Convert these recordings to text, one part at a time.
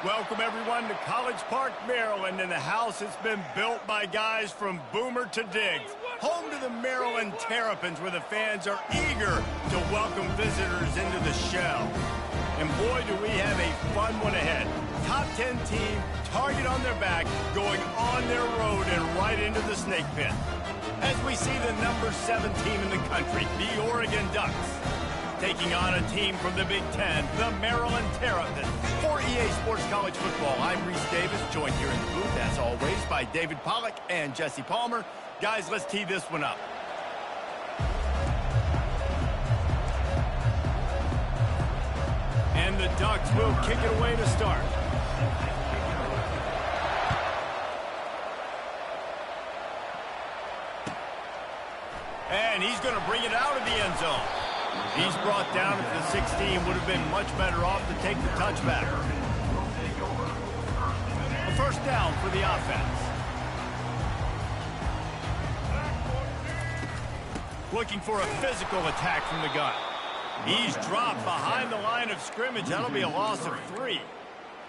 Welcome, everyone, to College Park, Maryland, and the house has been built by guys from Boomer to Diggs. Home to the Maryland Terrapins, where the fans are eager to welcome visitors into the shell. And boy, do we have a fun one ahead. Top 10 team, target on their back, going on their road and right into the snake pit. As we see the number 7 team in the country, the Oregon Ducks, taking on a team from the Big Ten, the Maryland Terrapins. For EA Sports College Football, I'm Reese Davis, joined here in the booth, as always, by David Pollack and Jesse Palmer. Guys, let's tee this one up. And the Ducks will kick it away to start. And he's going to bring it out of the end zone. He's brought down at the 16. Would have been much better off to take the touchback. A first down for the offense. Looking for a physical attack from the gun. He's dropped behind the line of scrimmage. That'll be a loss of 3.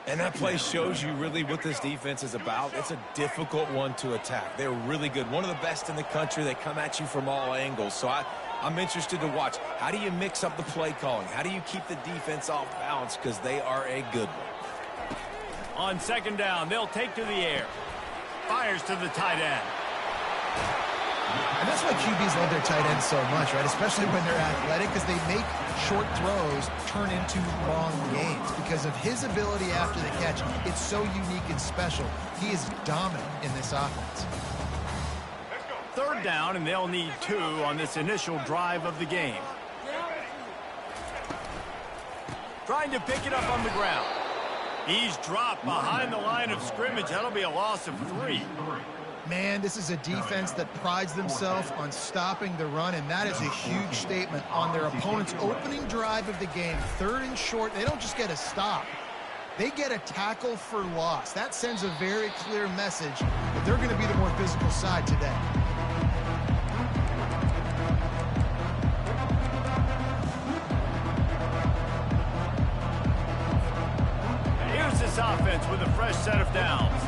And that play shows you really what this defense is about. It's a difficult one to attack. They're really good. One of the best in the country. They come at you from all angles. So I'm interested to watch. How do you mix up the play calling? How do you keep the defense off balance? Because they are a good one. On second down, they'll take to the air. Fires to the tight end. And that's why QBs love their tight ends so much, right? Especially when they're athletic, because they make short throws turn into long gains. Because of his ability after the catch, it's so unique and special. He is dominant in this offense. Third down, and they'll need 2 on this initial drive of the game. Trying to pick it up on the ground. He's dropped behind the line of scrimmage. That'll be a loss of 3. Man, this is a defense that prides themselves on stopping the run, and that is a huge statement on their opponent's opening drive of the game. 3rd and short, they don't just get a stop. They get a tackle for loss. That sends a very clear message that they're going to be the more physical side today. Here's this offense with a fresh set of downs.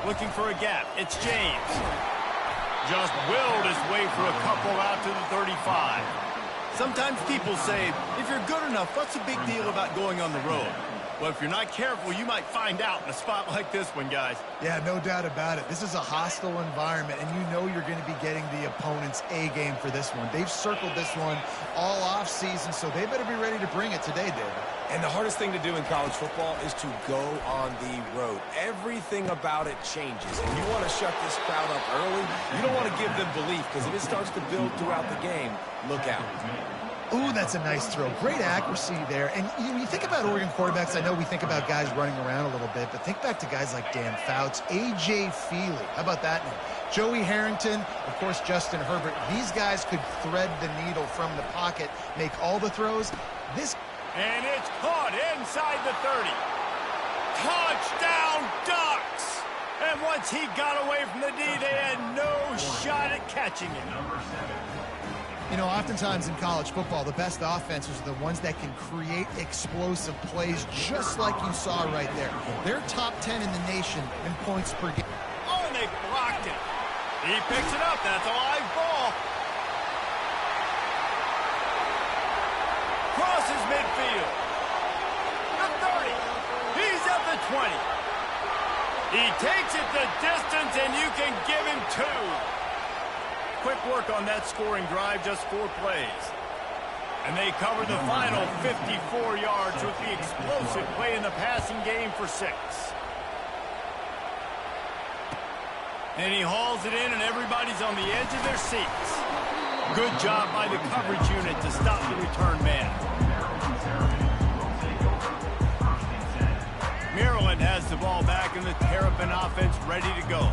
Looking for a gap. It's James. Just willed his way for a couple out to the 35. Sometimes people say, if you're good enough, what's the big deal about going on the road? Well, if you're not careful, you might find out in a spot like this one, guys. Yeah, no doubt about it. This is a hostile environment, and you know you're going to be getting the opponent's A game for this one. They've circled this one all off season, so they better be ready to bring it today, David. And the hardest thing to do in college football is to go on the road. Everything about it changes. And you want to shut this crowd up early. You don't want to give them belief, because if it starts to build throughout the game, look out. Ooh, that's a nice throw. Great accuracy there. And you think about Oregon quarterbacks, I know we think about guys running around a little bit, but think back to guys like Dan Fouts, A.J. Feely. How about that name? Joey Harrington, of course, Justin Herbert. These guys could thread the needle from the pocket, make all the throws. And it's caught inside the 30. Touchdown, Ducks! And once he got away from the D, they had no shot at catching him. You know, oftentimes in college football, the best offenses are the ones that can create explosive plays, just like you saw right there. They're top 10 in the nation in points per game. Oh, and they blocked it. He picks it up. That's a live ball. Crosses midfield. The 30. He's at the 20. He takes it the distance, and you can give him 2. Quick work on that scoring drive, just 4 plays. And they cover the final 54 yards with the explosive play in the passing game for 6. And he hauls it in, and everybody's on the edge of their seats. Good job by the coverage unit to stop the return man. Maryland has the ball back, and the Terrapin offense ready to go.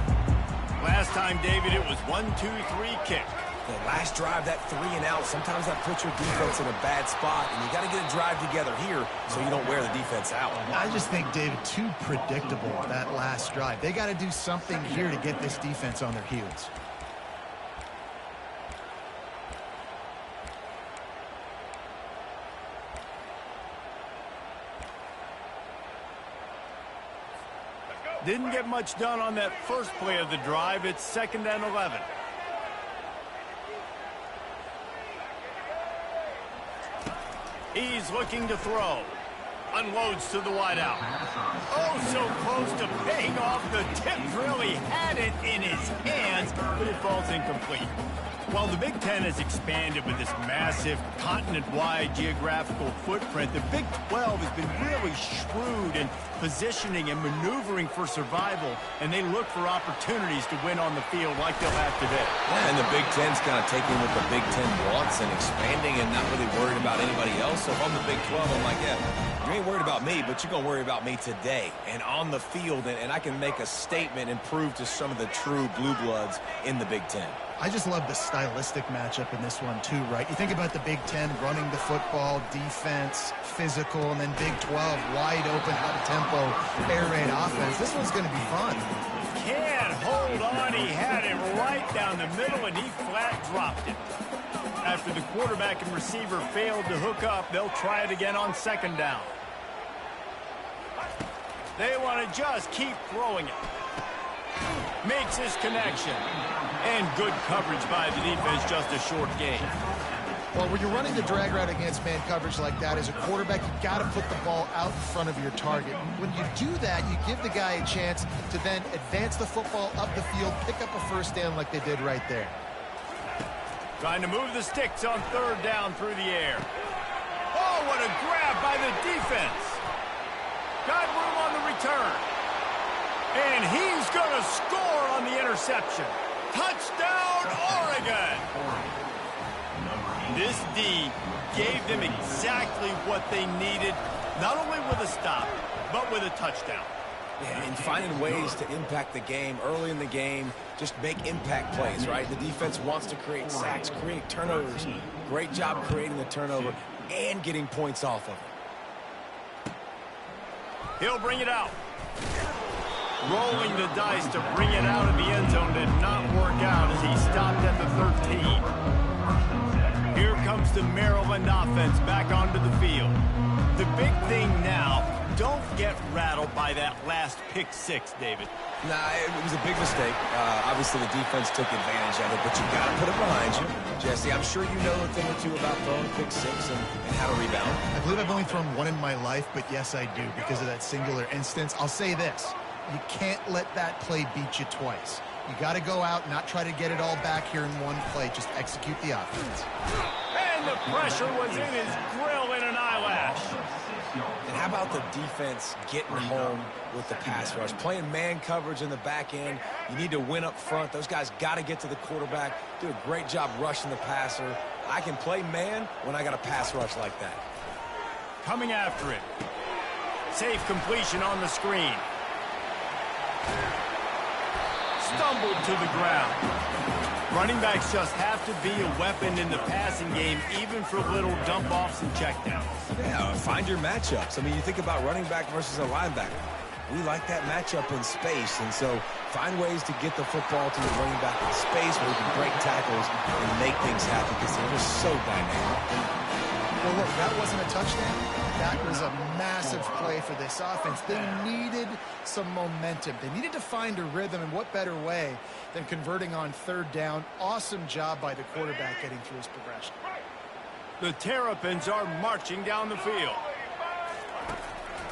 Last time, David, it was 1-2-3 kick. The last drive, that 3 and out, sometimes that puts your defense in a bad spot, and you got to get a drive together here so you don't wear the defense out. I just think, David, too predictable, that last drive. They got to do something here to get this defense on their heels. Didn't get much done on that first play of the drive. It's 2nd and 11. He's looking to throw. Unloads to the wideout. Oh, so close to paying off. The tip really had it in his hands, but it falls incomplete. While the Big Ten has expanded with this massive continent-wide geographical footprint, the Big 12 has been really shrewd in positioning and maneuvering for survival, and they look for opportunities to win on the field like they'll have today. Yeah, and the Big Ten's kind of taking what the Big Ten wants and expanding and not really worried about anybody else. So if I'm the Big 12, I'm like, yeah, you ain't worried about me, but you're going to worry about me today and on the field, and I can make a statement and prove to some of the true blue bloods in the Big Ten. I just love the stylistic matchup in this one, too, right? You think about the Big Ten running the football, defense, physical, and then Big 12, wide open, up-tempo, air raid offense. This one's going to be fun. Can't hold on. He had it right down the middle, and he flat dropped it. After the quarterback and receiver failed to hook up, they'll try it again on 2nd down. They want to just keep throwing it. Makes his connection. And good coverage by the defense, just a short gain. Well, when you're running the drag route against man coverage like that, as a quarterback, you got to put the ball out in front of your target. When you do that, you give the guy a chance to then advance the football up the field, pick up a 1st down like they did right there. Trying to move the sticks on 3rd down through the air. Oh, what a grab by the defense. Got room on the return. And he's going to score on the interception. Touchdown, Oregon! This D gave them exactly what they needed, not only with a stop, but with a touchdown. Yeah, and finding ways to impact the game early in the game, just make impact plays, right? The defense wants to create sacks, create turnovers. Great job creating the turnover and getting points off of it. He'll bring it out. Rolling the dice to bring it out of the end zone did not work out as he stopped at the 13. Here comes the Maryland offense back onto the field. The big thing now, don't get rattled by that last pick 6, David. Nah, it was a big mistake. Obviously, the defense took advantage of it, but you got to put it behind you. Jesse, I'm sure you know a thing or two about throwing pick 6 and how to rebound. I believe I've only thrown 1 in my life, but yes, I do, because of that singular instance. I'll say this. You can't let that play beat you twice. You got to go out, not try to get it all back here in one play. Just execute the offense. And the pressure was in his grill in an eyelash. And how about the defense getting home with the pass rush? Playing man coverage in the back end. You need to win up front. Those guys got to get to the quarterback. Do a great job rushing the passer. I can play man when I got a pass rush like that. Coming after it. Safe completion on the screen. Stumbled to the ground. Running backs just have to be a weapon in the passing game, even for little dump-offs and checkdowns. Yeah, find your matchups. I mean, you think about running back versus a linebacker. We like that matchup in space, and so find ways to get the football to the running back in space where we can break tackles and make things happen because they're just so dynamic. Well, look, that wasn't a touchdown. That was a massive play for this offense. They needed some momentum. They needed to find a rhythm, and what better way than converting on third down. Awesome job by the quarterback getting through his progression. The Terrapins are marching down the field.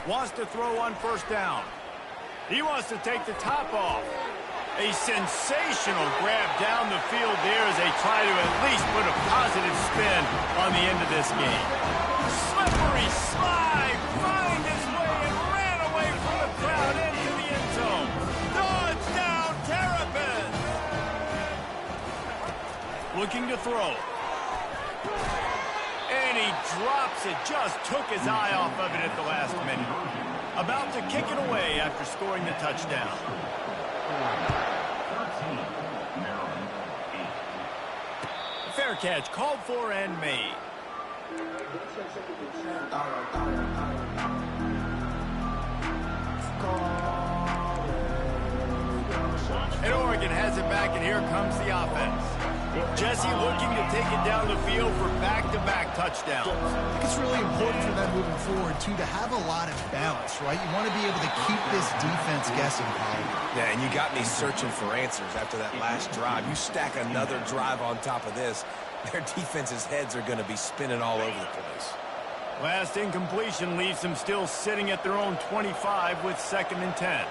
Wants to throw on first down. He wants to take the top off. A sensational grab down the field there as they try to at least put a positive spin on the end of this game. Slippery slide, find his way and ran away from the crowd into the end zone. Touchdown, Terrapins! Looking to throw. And he drops it, just took his eye off of it at the last minute. About to kick it away after scoring the touchdown. Fair catch, called for and made. And Oregon has it back, and here comes the offense. Jesse looking to take it down the field for back-to-back touchdowns. I think it's really important for them moving forward, too, to have a lot of balance, right? You want to be able to keep this defense guessing, Paul. Yeah, and you got me searching for answers after that last drive. You stack another drive on top of this, their defense's heads are going to be spinning all over the place. Last incompletion leaves them still sitting at their own 25 with 2nd and 10.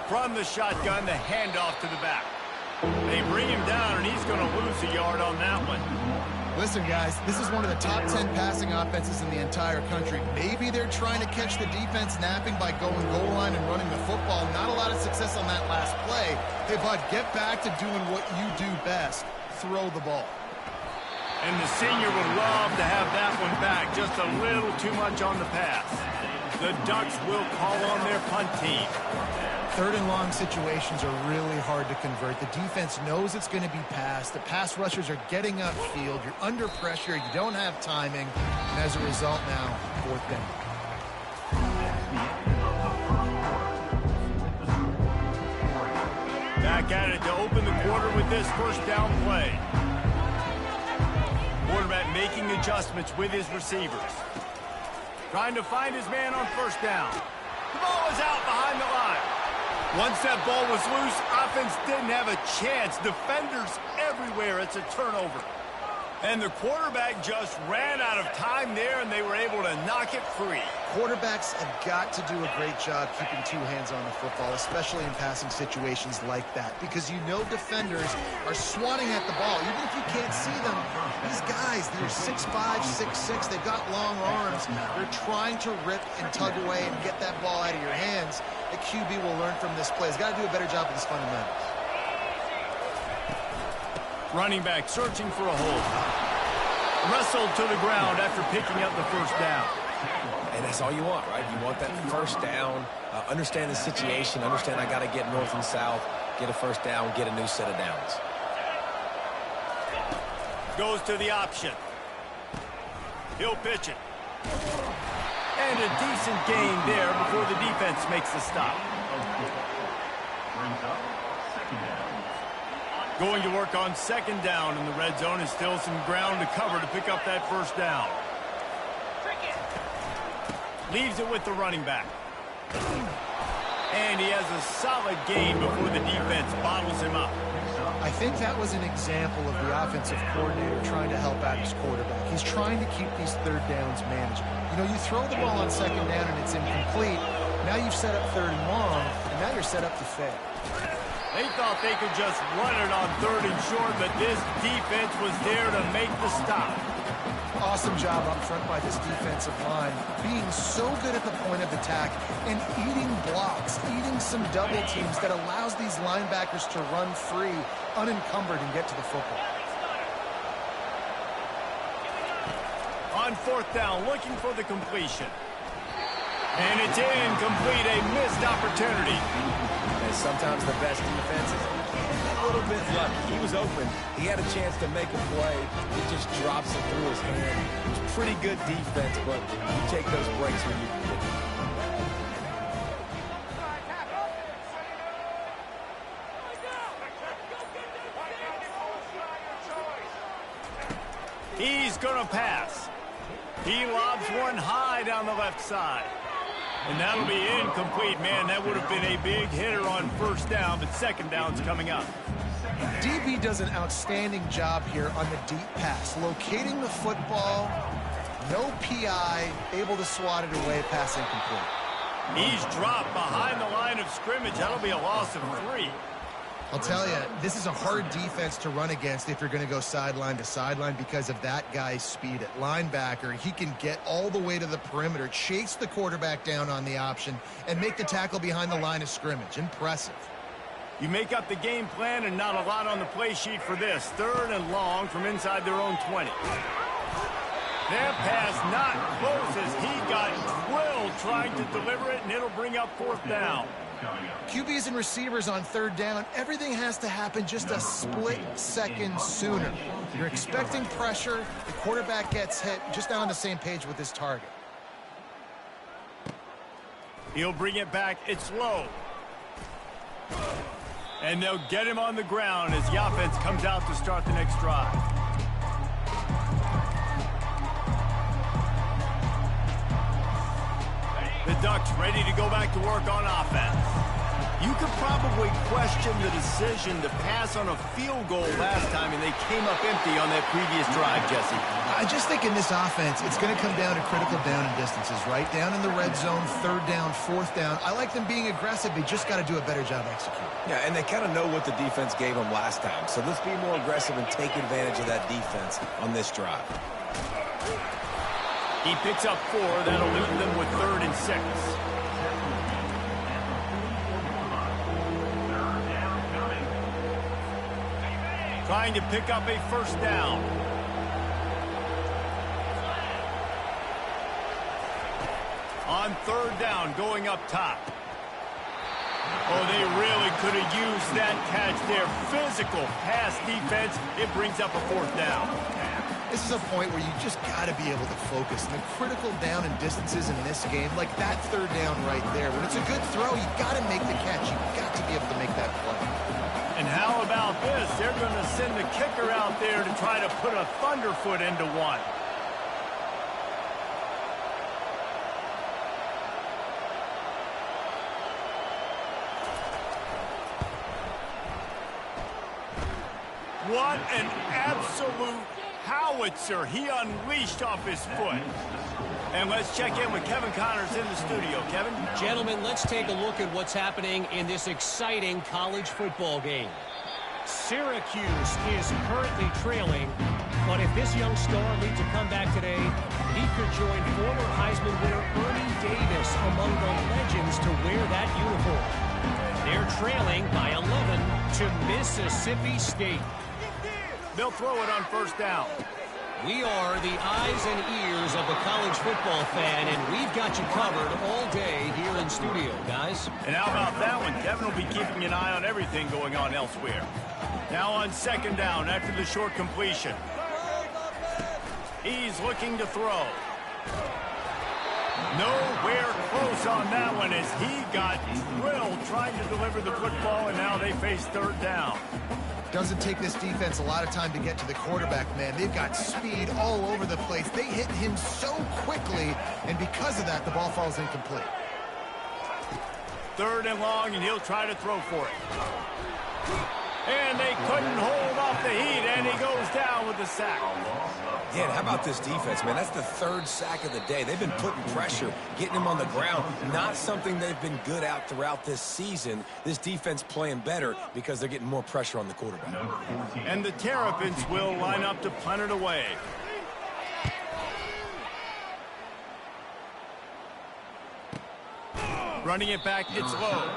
From the shotgun, the handoff to the back. They bring him down, and he's going to lose a yard on that one. Listen, guys, this is one of the top 10 passing offenses in the entire country. Maybe they're trying to catch the defense napping by going goal line and running the football. Not a lot of success on that last play. Hey, bud, get back to doing what you do best. Throw the ball. And the senior would love to have that one back. Just a little too much on the pass. The Ducks will call on their punt team. 3rd and long situations are really hard to convert. The defense knows it's going to be passed. The pass rushers are getting upfield. You're under pressure. You don't have timing. And as a result now, 4th down. Back at it to open the quarter with this first down play. Quarterback making adjustments with his receivers. Trying to find his man on first down. The ball is out behind the line. Once that ball was loose, offense didn't have a chance. Defenders everywhere. It's a turnover. And the quarterback just ran out of time there, and they were able to knock it free. Quarterbacks have got to do a great job keeping 2 hands on the football, especially in passing situations like that, because you know defenders are swatting at the ball. Even if you can't see them, these guys, they're 6'5", 6'6", they've got long arms. They're trying to rip and tug away and get that ball out of your hands. The QB will learn from this play. He's got to do a better job with his fundamentals. Running back searching for a hole. Wrestled to the ground after picking up the first down. And that's all you want, right? You want that first down, understand the situation, understand I got to get north and south, get a first down, get a new set of downs. Goes to the option. He'll pitch it. And a decent gain there before the defense makes the stop. Going to work on 2nd down in the red zone, and still some ground to cover to pick up that first down. Leaves it with the running back. And he has a solid gain before the defense bottles him up. I think that was an example of the offensive coordinator trying to help out his quarterback. He's trying to keep these 3rd downs manageable. You know, you throw the ball on 2nd down and it's incomplete. Now you've set up 3rd and long, and now you're set up to fail. They thought they could just run it on 3rd and short, but this defense was there to make the stop. Awesome job up front by this defensive line, being so good at the point of attack and eating blocks, eating some double teams that allows these linebackers to run free, unencumbered, and get to the football. On 4th down, looking for the completion. And it's incomplete, a missed opportunity. And sometimes the best defense is a little bit lucky. He was open. He had a chance to make a play. He just drops it through his hand. He was pretty good defense, but you take those breaks when you can get them. He's going to pass. He lobs one high down the left side. And that'll be incomplete. Man, that would have been a big hitter on first down, but second down's coming up. DB does an outstanding job here on the deep pass. Locating the football, no PI, able to swat it away, pass incomplete. He's dropped behind the line of scrimmage. That'll be a loss of 3. I'll tell you, this is a hard defense to run against if you're going to go sideline to sideline because of that guy's speed at linebacker. He can get all the way to the perimeter, chase the quarterback down on the option, and make the tackle behind the line of scrimmage. Impressive. You make up the game plan and not a lot on the play sheet for this. 3rd and long from inside their own 20. That pass not close as he got drilled trying to deliver it, and it'll bring up 4th down. QBs and receivers on 3rd down, everything has to happen just a split second sooner. You're expecting pressure, the quarterback gets hit, just not on the same page with his target. He'll bring it back, it's low. And they'll get him on the ground as the offense comes out to start the next drive. The Ducks ready to go back to work on offense. You could probably question the decision to pass on a field goal last time, and they came up empty on that previous drive, Jesse. I just think in this offense, it's going to come down to critical down and distances, right? Down in the red zone, 3rd down, 4th down. I like them being aggressive. They just got to do a better job executing. Yeah, and they kind of know what the defense gave them last time. So let's be more aggressive and take advantage of that defense on this drive. He picks up 4. That'll leave them with 3rd and 6. Trying to pick up a 1st down. On 3rd down, going up top. Oh, they really could have used that catch there. Physical pass defense. It brings up a 4th down. This is a point where you just got to be able to focus. And the critical down and distances in this game, like that 3rd down right there, when it's a good throw, you got to make the catch. You got to be able to make that play. And how about this? They're going to send the kicker out there to try to put a thunderfoot into one. What an absolute howitzer he unleashed off his foot. And let's check in with Kevin Connors in the studio. Kevin? Gentlemen, let's take a look at what's happening in this exciting college football game. Syracuse is currently trailing, but if this young star leads a comeback today, he could join former Heisman winner Ernie Davis among the legends to wear that uniform. They're trailing by 11 to Mississippi State. They'll throw it on 1st down. We are the eyes and ears of the college football fan, and we've got you covered all day here in studio, guys. And how about that one? Kevin will be keeping an eye on everything going on elsewhere. Now on 2nd down after the short completion. He's looking to throw. Nowhere close on that one as he got drilled trying to deliver the football, and now they face 3rd down. Doesn't take this defense a lot of time to get to the quarterback, man. They've got speed all over the place. They hit him so quickly, and because of that, the ball falls incomplete. 3rd and long, and he'll try to throw for it. And they couldn't hold off the heat, and he goes down with the sack. Yeah, and how about this defense, man? That's the 3rd sack of the day. They've been putting pressure, getting him on the ground. Not something they've been good at throughout this season. This defense playing better because they're getting more pressure on the quarterback. And the Terrapins will line up to punt it away. Running it back, it's low.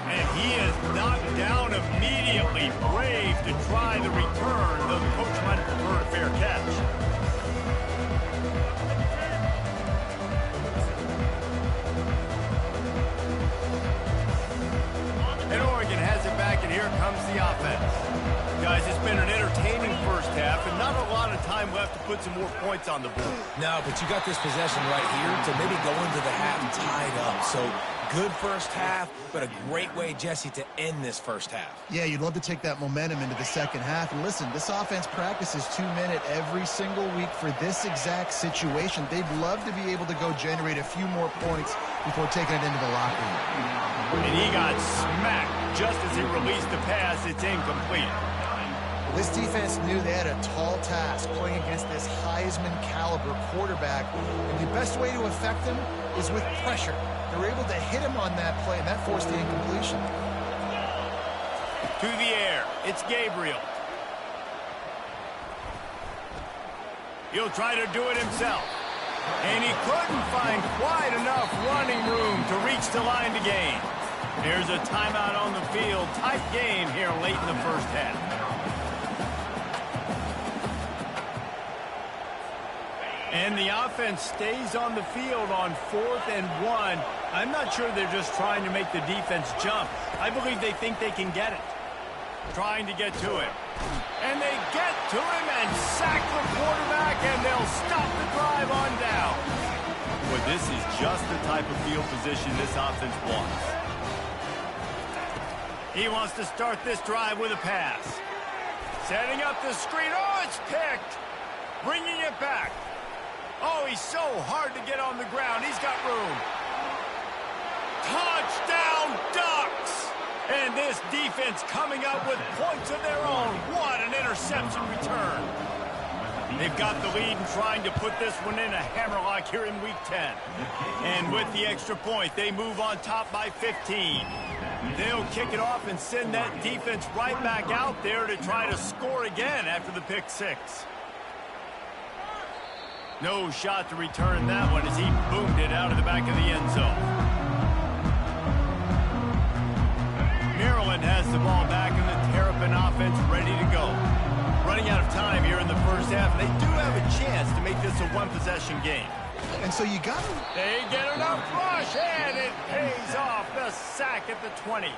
And he is knocked down immediately. Brave to try the return, though the coach might have preferred a fair catch. And Oregon has it back, and here comes the offense. Guys, it's been an entertaining first half and not a lot of time left to put some more points on the board. No, but you got this possession right here to maybe go into the half tied up. So good first half, but a great way, Jesse, to end this first half. Yeah, you'd love to take that momentum into the second half. And listen, this offense practices 2-minute every single week for this exact situation. They'd love to be able to go generate a few more points before taking it into the locker room. And he got smacked just as he released the pass. It's incomplete. This defense knew they had a tall task playing against this Heisman caliber quarterback, and the best way to affect him is with pressure. They were able to hit him on that play, and that forced the incompletion. To the air, it's Gabriel. He'll try to do it himself. And he couldn't find quite enough running room to reach the line to gain. There's a timeout on the field. Tight game here late in the first half. And the offense stays on the field on 4th and 1. I'm not sure they're just trying to make the defense jump. I believe they think they can get it. Trying to get to him. And they get to him and sack the quarterback, and they'll stop the drive on down. But this is just the type of field position this offense wants. He wants to start this drive with a pass. Setting up the screen. Oh, it's picked. Bringing it back. Oh, he's so hard to get on the ground. He's got room. Touchdown, Ducks! And this defense coming up with points of their own. What an interception return. They've got the lead and trying to put this one in a hammerlock here in Week 10. And with the extra point, they move on top by 15. They'll kick it off and send that defense right back out there to try to score again after the pick six. No shot to return that one as he boomed it out of the back of the end zone. Maryland has the ball back and the Terrapin offense ready to go. Running out of time here in the first half. They do have a chance to make this a one-possession game. And so you got to... They get enough rush, and it pays off. The sack at the 20.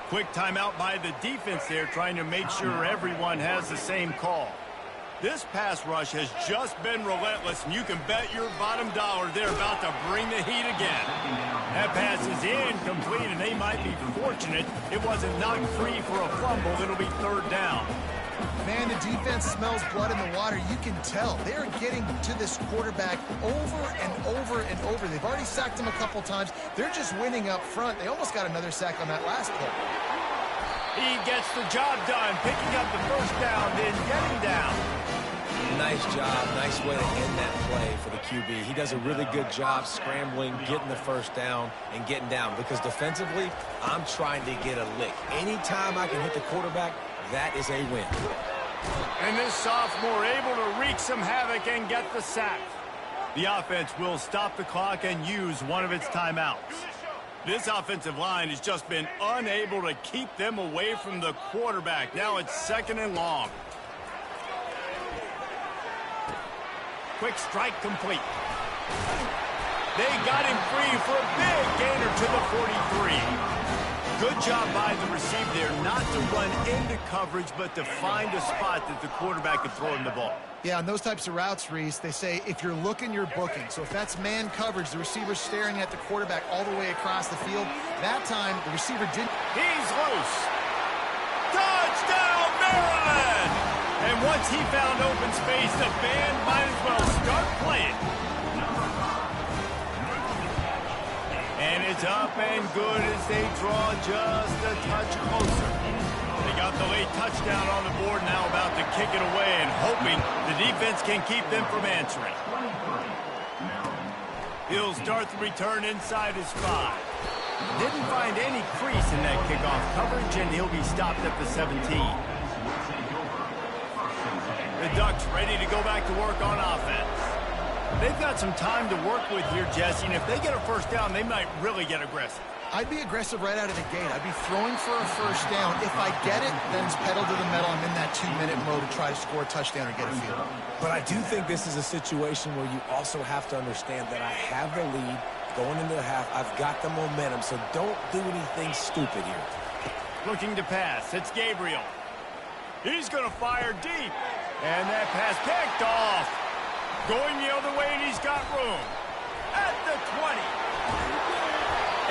Quick timeout by the defense there, trying to make sure everyone has the same call. This pass rush has just been relentless, and you can bet your bottom dollar they're about to bring the heat again. That pass is incomplete, and they might be fortunate it wasn't knocked free for a fumble. It'll be 3rd down. Man, the defense smells blood in the water. You can tell. They're getting to this quarterback over and over and over. They've already sacked him a couple times. They're just winning up front. They almost got another sack on that last play. He gets the job done, picking up the first down, then getting down. Nice job. Nice way to end that play for the QB. He does a really good job scrambling, getting the first down, and getting down. Because defensively, I'm trying to get a lick. Anytime I can hit the quarterback, that is a win. And this sophomore able to wreak some havoc and get the sack. The offense will stop the clock and use one of its timeouts. This offensive line has just been unable to keep them away from the quarterback. Now it's 2nd and long. Quick strike complete. They got him free for a big gainer to the 43. Good job by the receiver there not to run into coverage, but to find a spot that the quarterback could throw him the ball. Yeah, on those types of routes, Reese, they say if you're looking, you're booking. So if that's man coverage, the receiver's staring at the quarterback all the way across the field. That time, the receiver didn't. He's loose. Touchdown, Maryland! And once he found open space, the band might as well start playing. And it's up and good as they draw just a touch closer. They got the late touchdown on the board, now about to kick it away and hoping the defense can keep them from answering. He'll start the return inside his 5. Didn't find any crease in that kickoff coverage, and he'll be stopped at the 17. The Ducks ready to go back to work on offense. They've got some time to work with here, Jesse, and if they get a first down, they might really get aggressive. I'd be aggressive right out of the gate. I'd be throwing for a first down. If I get it, then it's pedal to the metal. I'm in that 2-minute mode to try to score a touchdown or get a field. But I do think this is a situation where you also have to understand that I have the lead going into the half. I've got the momentum, so don't do anything stupid here. Looking to pass. It's Gabriel. He's going to fire deep. And that pass picked off. Going the other way, and he's got room. At the 20.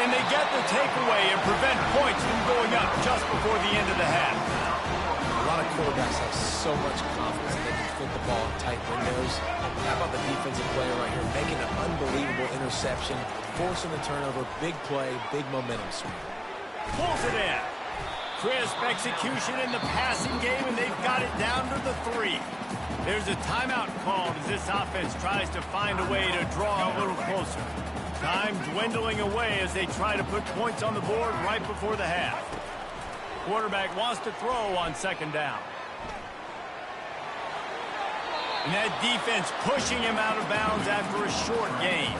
And they get the takeaway and prevent points from going up just before the end of the half. A lot of quarterbacks have so much confidence that they can fit the ball in tight windows. How about the defensive player right here making an unbelievable interception, forcing the turnover, big play, big momentum swing. Pulls it in. Crisp execution in the passing game, and they've got it down to the 3. There's a timeout called as this offense tries to find a way to draw a little closer. Time dwindling away as they try to put points on the board right before the half. Quarterback wants to throw on second down. And that defense pushing him out of bounds after a short gain.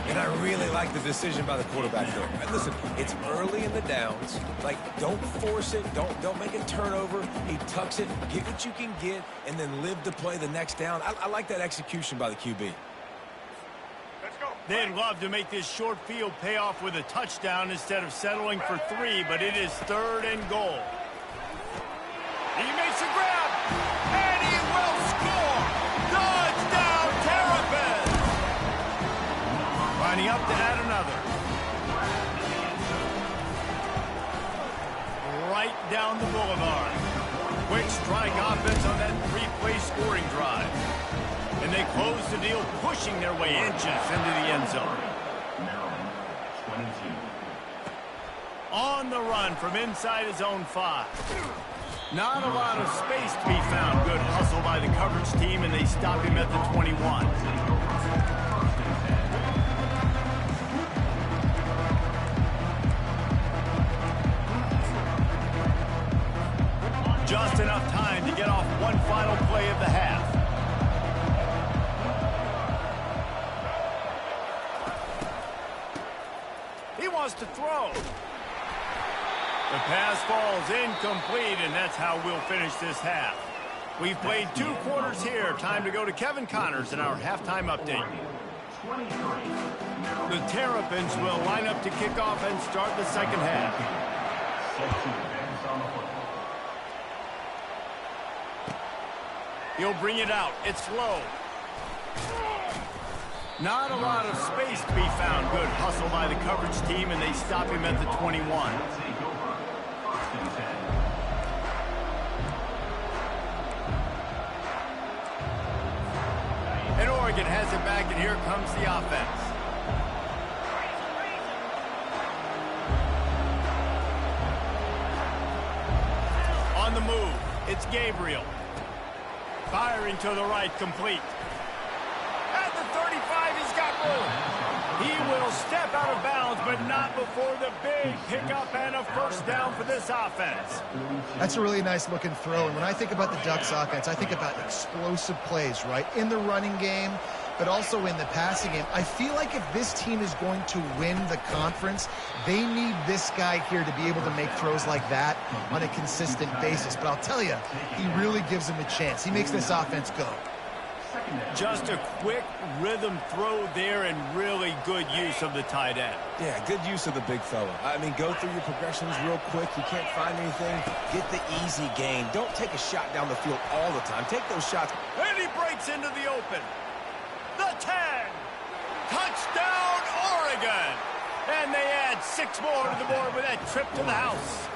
And I really like the decision by the quarterback there. And listen, it's early in the downs. Like, don't force it. Don't make a turnover. He tucks it, get what you can get, and then live to play the next down. I like that execution by the QB. They'd love to make this short field pay off with a touchdown instead of settling for 3, but it is 3rd and goal. He makes a grab, and he will score! Touchdown, Terrapins! Lining up to add another. Right down the boulevard. Quick strike offense on that 3-play scoring drive. And they close the deal, pushing their way inches into the end zone. On the run from inside his own 5. Not a lot of space to be found. Good hustle by the coverage team, and they stop him at the 21. Just enough time to get off one final play of the half. To throw. The pass falls incomplete, and that's how we'll finish this half. We've played 2 quarters here. Time to go to Kevin Connors in our halftime update. The Terrapins will line up to kick off and start the second half. He'll bring it out. It's low. Not a lot of space to be found. Good hustle by the coverage team, and they stop him at the 21. And Oregon has it back, and here comes the offense. On the move, it's Gabriel. Firing to the right, complete. At the 35, he's got room. He will step out of bounds, but not before the big pickup and a first down for this offense. That's a really nice looking throw. And when I think about the Ducks offense, I think about explosive plays, right? In the running game, but also in the passing game. I feel like if this team is going to win the conference, they need this guy here to be able to make throws like that on a consistent basis. But I'll tell you, he really gives him a chance. He makes this offense go. Just a quick rhythm throw there, and really good use of the tight end. Yeah, good use of the big fella. I mean, go through your progressions real quick. You can't find anything. Get the easy gain. Don't take a shot down the field all the time. Take those shots. And he breaks into the open. The 10. Touchdown, Oregon. And they add 6 more to the board with that trip to the house.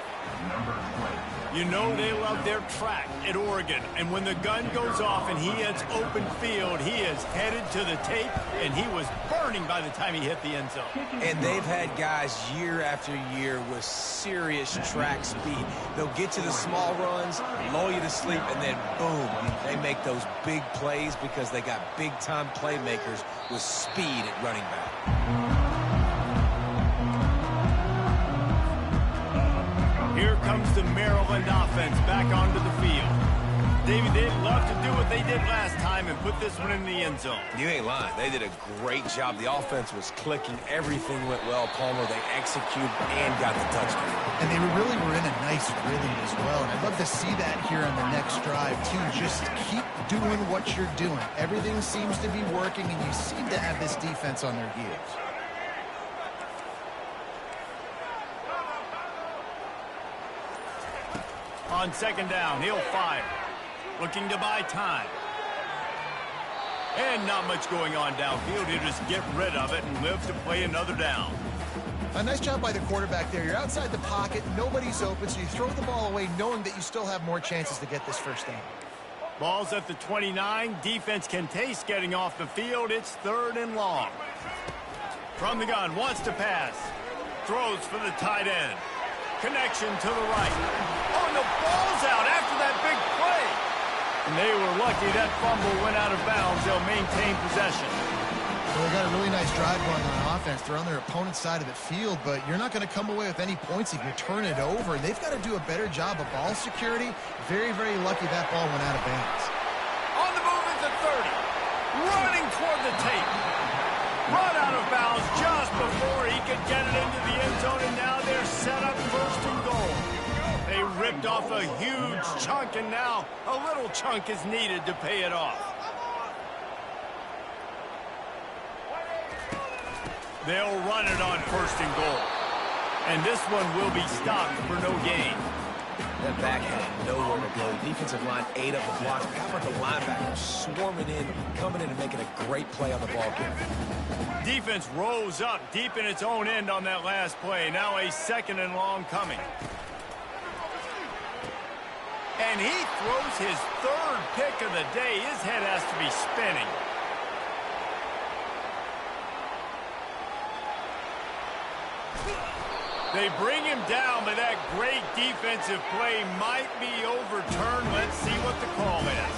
You know they love their track at Oregon. And when the gun goes off and he hits open field, he is headed to the tape, and he was burning by the time he hit the end zone. And they've had guys year after year with serious track speed. They'll get you the small runs, lull you to sleep, and then boom, they make those big plays because they got big-time playmakers with speed at running back. Here comes the Maryland offense back onto the field. David, they'd love to do what they did last time and put this one in the end zone. You ain't lying. They did a great job. The offense was clicking. Everything went well. Palmer, they executed and got the touchdown. And they really were in a nice rhythm as well. And I'd love to see that here on the next drive, too. Just keep doing what you're doing. Everything seems to be working, and you seem to have this defense on their heels. On second down, he'll fire. Looking to buy time. And not much going on downfield. He'll just get rid of it and live to play another down. A nice job by the quarterback there. You're outside the pocket, nobody's open, so you throw the ball away knowing that you still have more chances to get this first down. Ball's at the 29. Defense can taste getting off the field. It's 3rd and long. From the gun, wants to pass. Throws for the tight end. Connection to the right. Oh, and the ball's out after that big play. And they were lucky that fumble went out of bounds. They'll maintain possession. Well, they got a really nice drive going on offense. They're on their opponent's side of the field, but you're not going to come away with any points if you turn it over. They've got to do a better job of ball security. Very, very lucky that ball went out of bounds. On the move at the 30. Running toward the tape. Run out of bounds just before he could get it into the end zone, and now they're set up 1st and goal. They ripped off a huge chunk, and now a little chunk is needed to pay it off. They'll run it on 1st and goal. And this one will be stopped for no gain. That back had nowhere to go. Defensive line ate up the blocks. How about the linebackers swarming in, coming in and making a great play on the ball game? Defense rose up deep in its own end on that last play. Now a 2nd and long coming. And he throws his 3rd pick of the day. His head has to be spinning. They bring him down, but that great defensive play might be overturned. Let's see what the call is.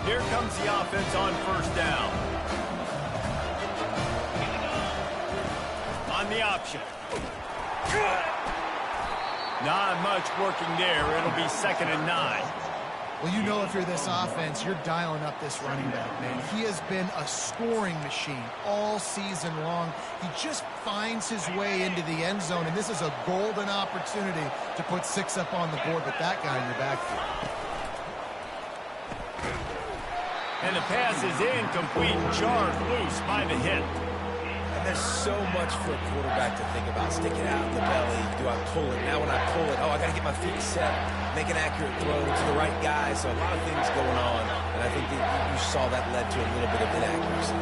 Here comes the offense on 1st down. On the option. Not much working there. It'll be 2nd and 9. Well, you know if you're this offense, you're dialing up this running back, man. He has been a scoring machine all season long. He just finds his way into the end zone, and this is a golden opportunity to put 6 up on the board with that guy in your backfield. And the pass is incomplete, jarred loose by the hit. And there's so much for a quarterback to think about. Stick it out in the belly. Do I pull it? Now when I pull it, oh, I got to get my feet set. Make an accurate throw to the right guy. So a lot of things going on. And I think that you saw that led to a little bit of inaccuracy.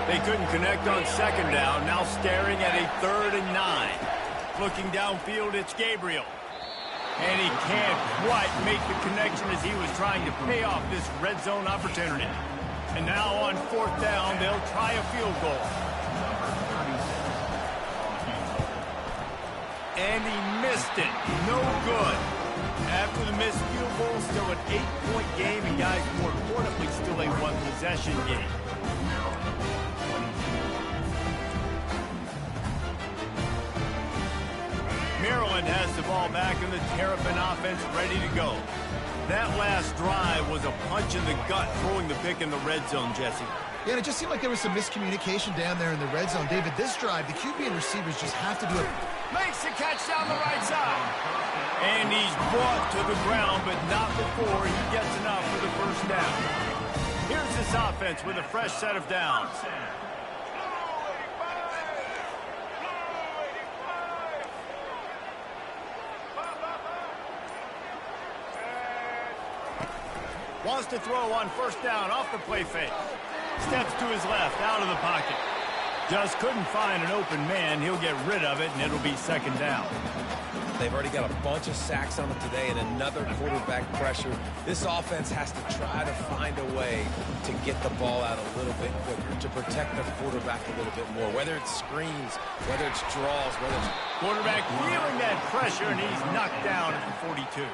They couldn't connect on 2nd down. Now staring at a 3rd and 9. Looking downfield, it's Gabriel. And he can't quite make the connection as he was trying to pay off this red zone opportunity. And now on 4th down, they'll try a field goal. And he missed it. No good. After the missed field goal, still an 8-point game, and guys, more importantly, still a 1-possession game. Maryland has the ball back, and the Terrapin offense ready to go. That last drive was a punch in the gut, throwing the pick in the red zone, Jesse. Yeah, and it just seemed like there was some miscommunication down there in the red zone. David, this drive, the QB and receivers just have to do it. Makes the catch down the right side. And he's brought to the ground, but not before he gets enough for the 1st down. Here's this offense with a fresh set of downs. Wants to throw on 1st down off the play fake. Steps to his left, out of the pocket. Just couldn't find an open man. He'll get rid of it, and it'll be 2nd down. They've already got a bunch of sacks on them today and another quarterback pressure. This offense has to try to find a way to get the ball out a little bit quicker, to protect the quarterback a little bit more, whether it's screens, whether it's draws, whether it's... Quarterback feeling that pressure, and he's knocked down at the 42.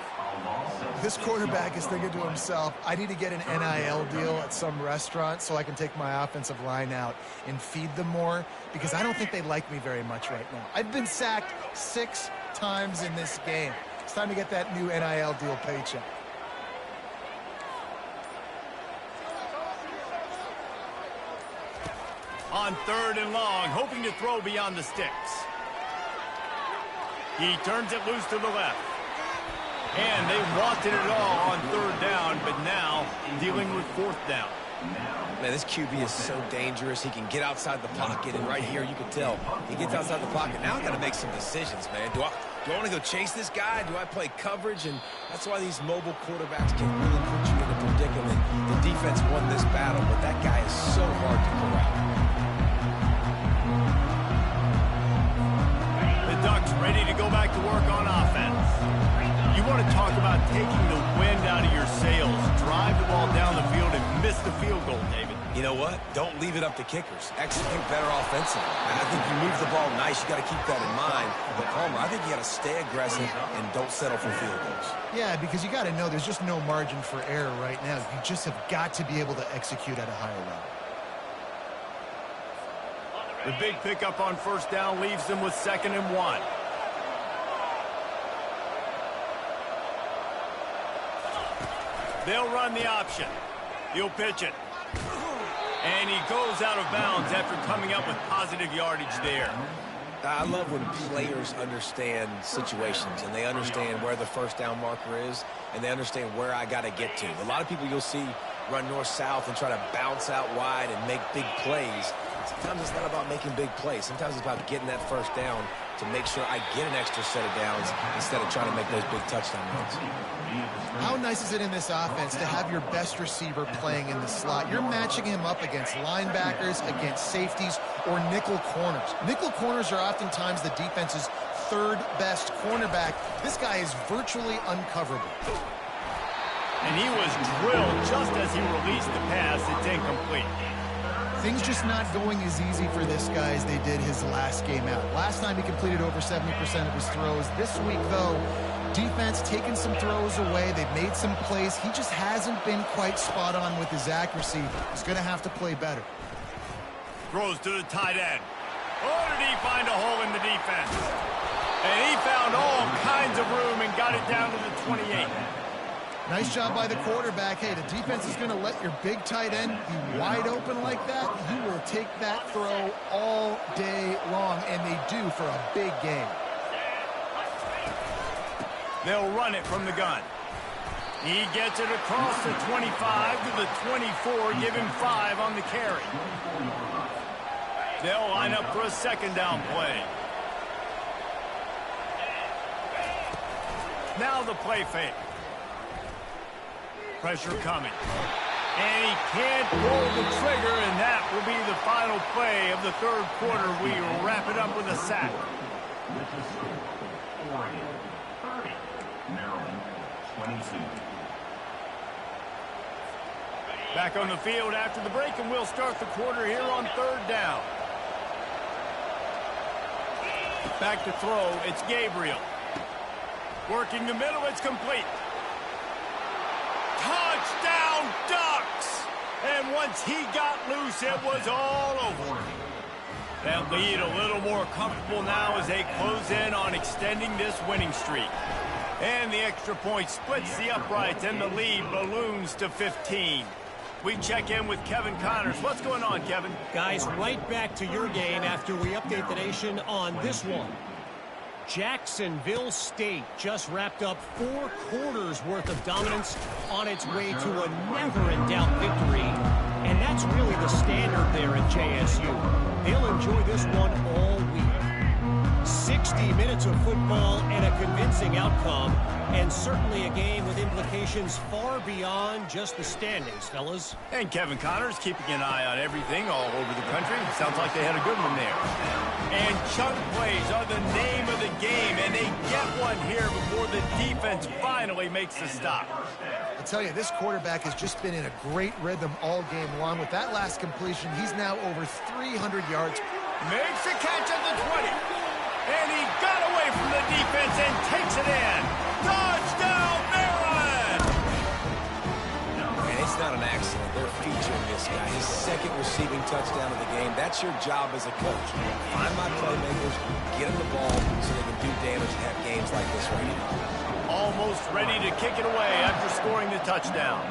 This quarterback is thinking to himself, I need to get an NIL deal at some restaurant so I can take my offensive line out and feed them more, because I don't think they like me very much right now. I've been sacked 6 times in this game. It's time to get that new NIL deal paycheck. On 3rd and long, hoping to throw beyond the sticks. He turns it loose to the left. And they wanted it all on 3rd down, but now dealing with 4th down. Man, this QB is so dangerous. He can get outside the pocket, and right here you can tell he gets outside the pocket. Now I got to make some decisions, man. Do I want to go chase this guy? Do I play coverage? And that's why these mobile quarterbacks can really put you in a predicament. The defense won this battle, but that guy is so hard to corral. The Ducks ready to go back to work on offense. You want to talk about taking the wind out of your sails. Drive the ball down the field and miss the field goal, David. You know what? Don't leave it up to kickers. Execute better offensively. I think you move the ball nice. You got to keep that in mind. But Palmer, I think you got to stay aggressive and don't settle for field goals. Yeah, because you got to know there's just no margin for error right now. You just have got to be able to execute at a higher level. The big pickup on first down leaves them with 2nd and 1. They'll run the option. He'll pitch it. And he goes out of bounds after coming up with positive yardage there. I love when players understand situations and they understand where the first down marker is and they understand where I got to get to. A lot of people you'll see run north-south and try to bounce out wide and make big plays. Sometimes it's not about making big plays. Sometimes it's about getting that first down to make sure I get an extra set of downs instead of trying to make those big touchdown runs. How nice is it in this offense to have your best receiver playing in the slot? You're matching him up against linebackers, against safeties, or nickel corners. Nickel corners are oftentimes the defense's third best cornerback. This guy is virtually uncoverable. And he was drilled just as he released the pass. It's incomplete. Things just not going as easy for this guy as they did his last game out. Last time he completed over 70% of his throws. This week, though, defense taking some throws away. They've made some plays. He just hasn't been quite spot on with his accuracy. He's going to have to play better. Throws to the tight end. Oh, did he find a hole in the defense? And he found all kinds of room and got it down to the 28. Nice job by the quarterback. Hey, the defense is going to let your big tight end be wide open like that. He will take that throw all day long, and they do for a big game. They'll run it from the gun. He gets it across the 25 to the 24, give him 5 on the carry. They'll line up for a 2nd down play. Now the play fake. Pressure coming. And he can't pull the trigger, and that will be the final play of the 3rd quarter. We wrap it up with a sack. Back on the field after the break, and we'll start the quarter here on 3rd down. Back to throw, it's Gabriel. Working the middle, it's complete. Touchdown, Ducks! And once he got loose, it was all over. That lead a little more comfortable now as they close in on extending this winning streak. And the extra point splits the uprights, and the lead balloons to 15. We check in with Kevin Connors. What's going on, Kevin? Guys, right back to your game after we update the nation on this one. Jacksonville State just wrapped up 4 quarters worth of dominance on its way to a never-in-doubt victory. And that's really the standard there at JSU. They'll enjoy this one all week. 60 minutes of football and a convincing outcome, and certainly a game with implications far beyond just the standings, fellas. And Kevin Connors keeping an eye on everything all over the country. Sounds like they had a good one there. And chunk plays are the name of the game, and they get one here before the defense finally makes the stop. I tell you, this quarterback has just been in a great rhythm all game long. With that last completion, he's now over 300 yards. Makes the catch at the 20. And he got away from the defense and takes it in. Touchdown, Maryland! And it's not an accident. They're featuring this guy. His 2nd receiving touchdown of the game. That's your job as a coach. Find my playmakers, get them the ball so they can do damage and have games like this right now. Almost ready to kick it away after scoring the touchdown.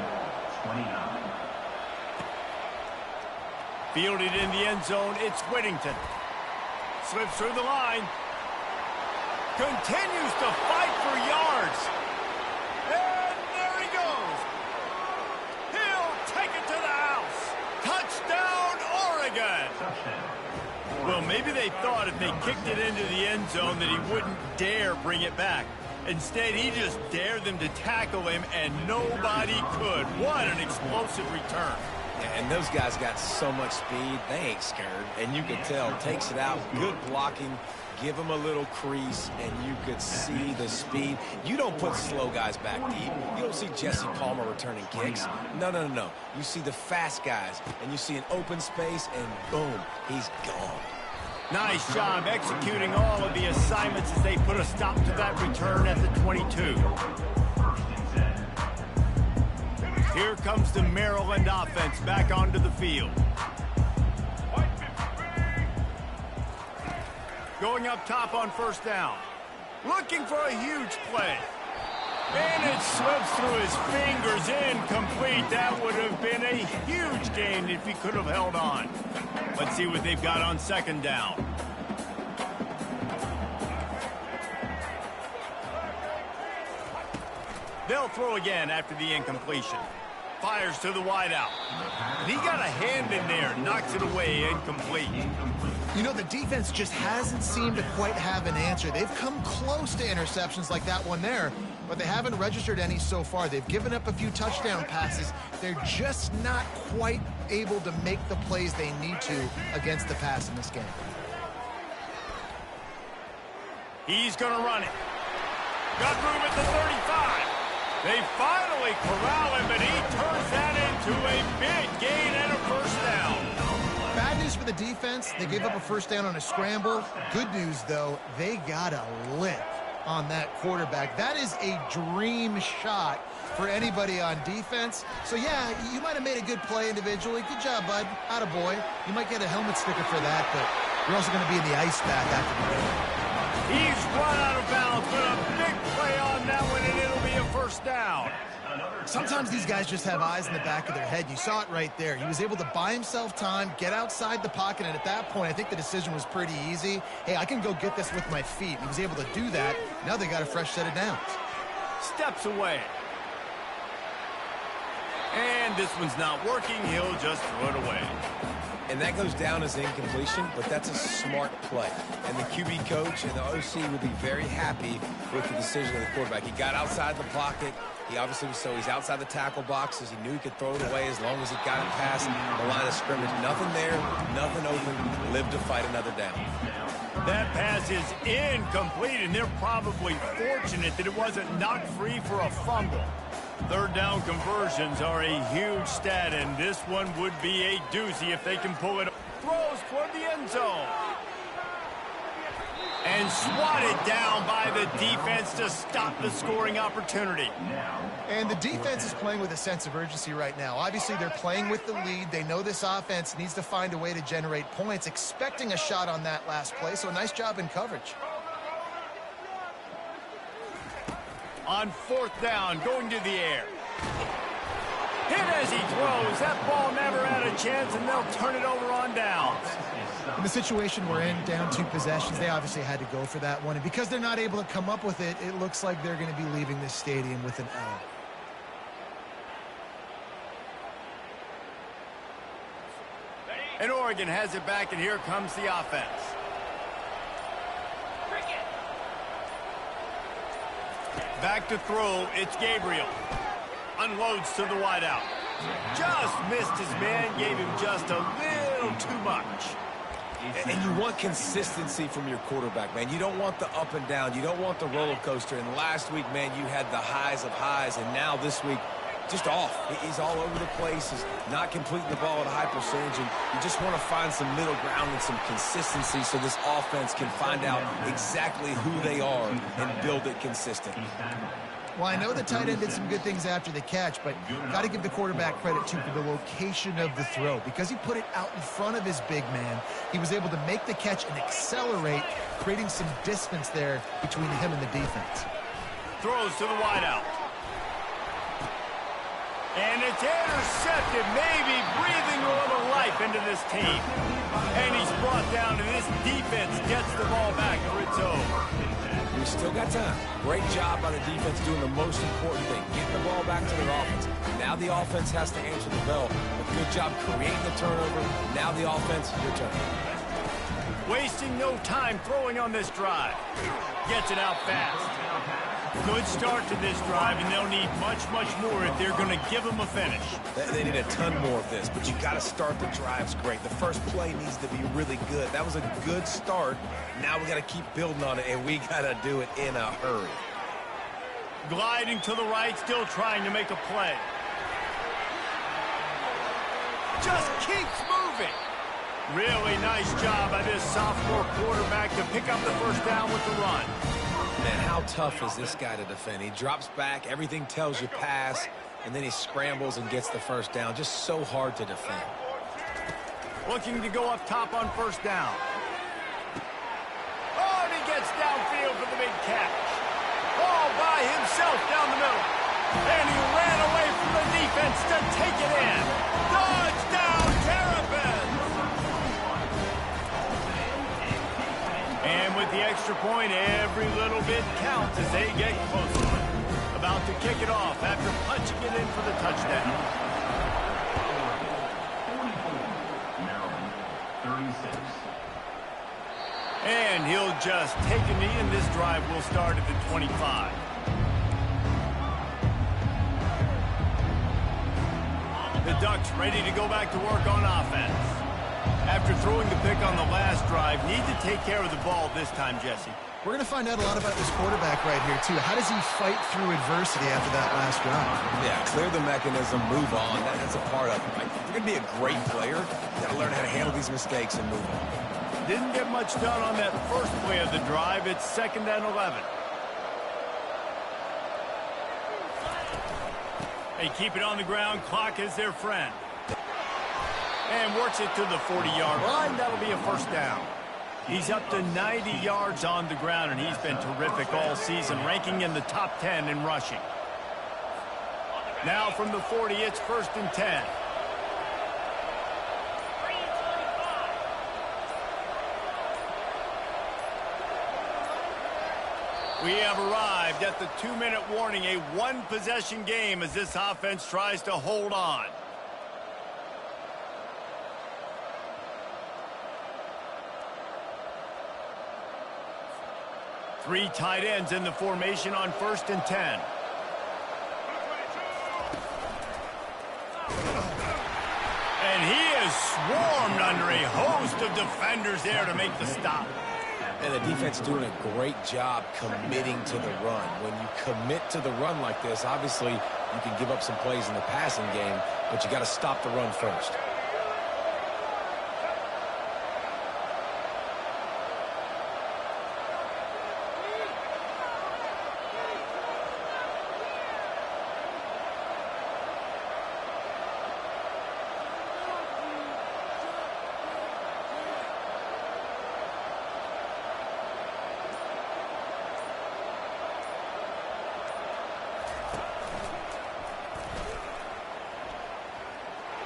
Fielded in the end zone, it's Whittington. Slips through the line. Continues to fight for yards. And there he goes. He'll take it to the house. Well, maybe they thought if they kicked it into the end zone that he wouldn't dare bring it back. Instead, he just dared them to tackle him, and nobody could. What an explosive return. Yeah, and those guys got so much speed, they ain't scared. And you could tell, takes it out, good blocking, give him a little crease, and you could see the speed. You don't put slow guys back deep. You don't see Jesse Palmer returning kicks. No, no, no, no. You see the fast guys, and you see an open space, and boom, he's gone. Nice job executing all of the assignments as they put a stop to that return at the 22. Here comes the Maryland offense back onto the field. Going up top on first down. Looking for a huge play. And it slips through his fingers, incomplete. That would have been a huge gain if he could have held on. Let's see what they've got on second down. They'll throw again after the incompletion. Fires to the wideout. And he got a hand in there, knocks it away, incomplete. You know, the defense just hasn't seemed to quite have an answer. They've come close to interceptions like that one there, but they haven't registered any so far. They've given up a few touchdown passes. They're just not quite able to make the plays they need to against the pass in this game. He's going to run it. Got room at the 35. They finally corral him, but he turns that into a big gain and a first down. Bad news for the defense. They gave up a first down on a scramble. Good news, though, they got a lick on that quarterback. That is a dream shot for anybody on defense. So, yeah, you might have made a good play individually. Good job, bud. Attaboy. You might get a helmet sticker for that, but you're also going to be in the ice bath after the game. He's run out of bounds, but a big play on that one, and it'll be a first down. Sometimes these guys just have eyes in the back of their head. You saw it right there. He was able to buy himself time, get outside the pocket, and at that point, I think the decision was pretty easy. Hey, I can go get this with my feet. He was able to do that. Now they got a fresh set of downs. Steps away. And this one's not working. He'll just throw it away. And that goes down as incompletion, but that's a smart play. And the QB coach and the OC would be very happy with the decision of the quarterback. He got outside the pocket. He obviously was so he's outside the tackle boxes. He knew he could throw it away as long as he got it past the line of scrimmage. Nothing there, nothing open. Lived to fight another down. That pass is incomplete, and they're probably fortunate that it wasn't knocked free for a fumble. Third down conversions are a huge stat, and this one would be a doozy if they can pull it. Throws toward the end zone. And swatted down by the defense to stop the scoring opportunity. And the defense is playing with a sense of urgency right now. Obviously, they're playing with the lead. They know this offense needs to find a way to generate points, expecting a shot on that last play, so nice job in coverage. On fourth down, going to the air. Hit as he throws. That ball never had a chance, and they'll turn it over on downs. In the situation we're in, down 2 possessions, they obviously had to go for that one. And because they're not able to come up with it, it looks like they're going to be leaving this stadium with an L. And Oregon has it back, and here comes the offense. Back to throw, it's Gabriel. Unloads to the wideout. Just missed his man, gave him just a little too much. And you want consistency from your quarterback, man. You don't want the up and down. You don't want the roller coaster. And last week, man, you had the highs of highs. And now this week, just off. He's all over the place. He's not completing the ball at a high percentage. And you just want to find some middle ground and some consistency so this offense can find out exactly who they are and build it consistent. Well, I know the tight end did some good things after the catch, but got to give the quarterback credit, too, for the location of the throw. Because he put it out in front of his big man, he was able to make the catch and accelerate, creating some distance there between him and the defense. Throws to the wideout. And it's intercepted, maybe breathing a little life into this team. And he's brought down, and this defense gets the ball back, or it's over. We still got time. Great job by the defense doing the most important thing, getting the ball back to their offense. Now the offense has to answer the bell. A good job creating the turnover. Now the offense, your turn. wasting no time throwing on this drive. Gets it out fast. Good start to this drive, and they'll need much, much more if they're going to give them a finish. They need a ton more of this, but you got to start the drives great. The first play needs to be really good. That was a good start. Now we got to keep building on it, and we got to do it in a hurry. Gliding to the right, still trying to make a play. Just keeps moving. Really nice job by this sophomore quarterback to pick up the first down with the run. Man, how tough is this guy to defend? He drops back, everything tells you pass, and then he scrambles and gets the first down. Just so hard to defend. Looking to go up top on first down. Oh, and he gets downfield for the big catch. All by himself down the middle. And he ran away from the defense to take it in. Touchdown, Terrapins! And with the extra point, every little bit counts as they get closer. About to kick it off after punching it in for the touchdown. Maryland, 36. And he'll just take a knee, and this drive will start at the 25. The Ducks ready to go back to work on offense. After throwing the pick on the last drive, need to take care of the ball this time, Jesse. We're going to find out a lot about this quarterback right here, too. How does he fight through adversity after that last drive? Yeah, clear the mechanism, move on. That's a part of it. Like, if you're going to be a great player, you got to learn how to handle these mistakes and move on. Didn't get much done on that first play of the drive. It's 2nd and 11. They keep it on the ground. Clock is their friend. And works it to the 40-yard line. That'll be a first down. He's up to 90 yards on the ground, and he's been terrific all season, ranking in the top 10 in rushing. Now from the 40, it's 1st and 10. We have arrived at the 2-minute warning, a one-possession game as this offense tries to hold on. Three tight ends in the formation on 1st and 10. And he is swarmed under a host of defenders there to make the stop. And the defense doing a great job committing to the run. When you commit to the run like this, obviously you can give up some plays in the passing game, but you got to stop the run first.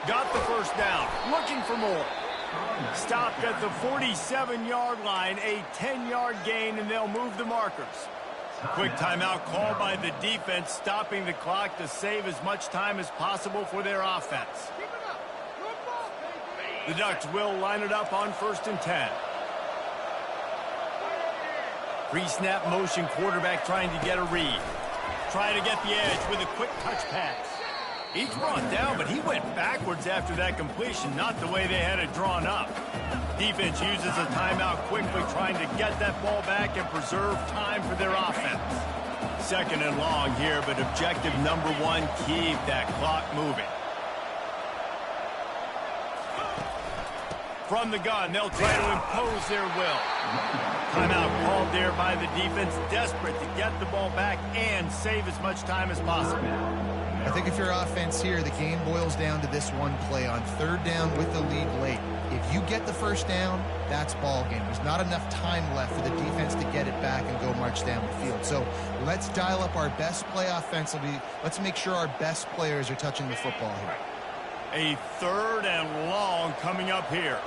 Got the first down, looking for more. Stopped at the 47-yard line, a 10-yard gain, and they'll move the markers. Quick timeout called by the defense, stopping the clock to save as much time as possible for their offense. The Ducks will line it up on 1st and 10. Pre-snap motion, quarterback trying to get a read. Trying to get the edge with a quick touch pass. He's brought down, but he went backwards after that completion, not the way they had it drawn up. Defense uses a timeout quickly, trying to get that ball back and preserve time for their offense. 2nd and long here, but objective number 1, keep that clock moving. From the gun, they'll try to impose their will. Timeout called there by the defense, desperate to get the ball back and save as much time as possible. I think if you're offense here, the game boils down to this one play on 3rd down with the lead late. If you get the first down, that's ball game. There's not enough time left for the defense to get it back and go march down the field. So let's dial up our best play offensively. Let's make sure our best players are touching the football here. A 3rd and long coming up here.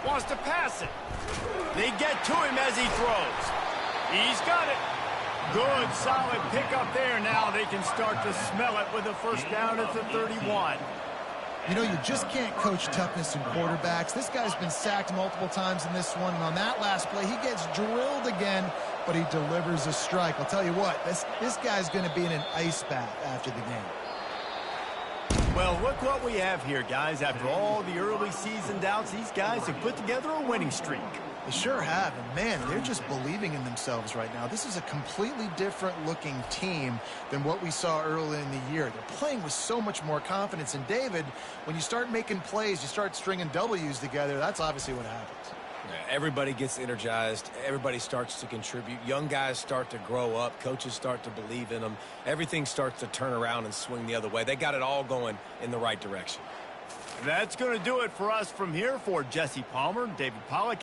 Wants to pass it. They get to him as he throws. He's got it. Good, solid pickup there. Now they can start to smell it with a first down at the 31. You know, you just can't coach toughness in quarterbacks. This guy's been sacked multiple times in this one, and on that last play, he gets drilled again, but he delivers a strike. I'll tell you what, this guy's going to be in an ice bath after the game. Well, look what we have here, guys. After all the early season doubts, these guys have put together a winning streak. They sure have, and man, they're just believing in themselves right now. This is a completely different looking team than what we saw early in the year. They're playing with so much more confidence, and David, when you start making plays, you start stringing W's together, that's obviously what happens. Yeah, everybody gets energized. Everybody starts to contribute. Young guys start to grow up. Coaches start to believe in them. Everything starts to turn around and swing the other way. They got it all going in the right direction. That's going to do it for us from here. For Jesse Palmer, David Pollack.